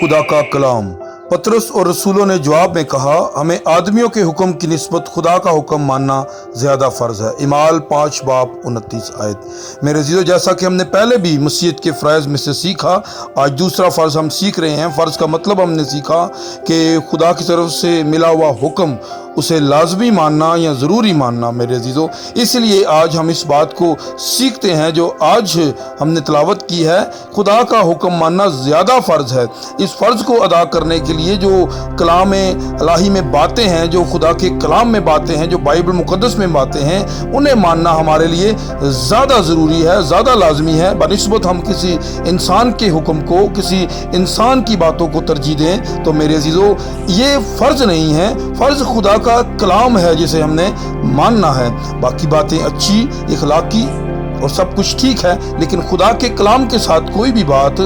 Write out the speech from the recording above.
खुदा का कलाम। पतरस और रसूलों ने जवाब में कहा, हमें आदमियों के हुक्म की निस्बत खुदा का हुक्म मानना ज़्यादा फ़र्ज है। इमाल 5 बाब 29 आयत। मेरे अज़ीज़ों, जैसा कि हमने पहले भी मसीहत के फ़राइज़ में से सीखा, आज दूसरा फ़र्ज़ हम सीख रहे हैं। फ़र्ज़ का मतलब हमने सीखा कि खुदा की तरफ से मिला हुआ हुक्म उसे लाजमी मानना या ज़रूरी मानना। मेरे अज़ीज़ों, इसलिए आज हम इस बात को सीखते हैं जो आज हमने तिलावत की है। खुदा का हुक्म मानना ज़्यादा फ़र्ज़ है। इस फ़र्ज़ को अदा करने के लिए जो कलाम इलाही में बातें हैं, जो खुदा के कलाम में बातें हैं, जो बाइबल मुक़द्दस में बातें हैं, उन्हें मानना हमारे लिए ज़्यादा ज़रूरी है, ज़्यादा लाजमी है। बनिस्बत हम किसी इंसान के हुक्म को, किसी इंसान की बातों को तरजीह दें, तो मेरे अज़ीज़ों, ये फ़र्ज़ नहीं है। फ़र्ज़ खुदा का कलाम है जिसे हमने मानना है। बाकी बातें अच्छी, इखलाकी और सब कुछ ठीक है, लेकिन खुदा के कलाम के साथ कोई भी बात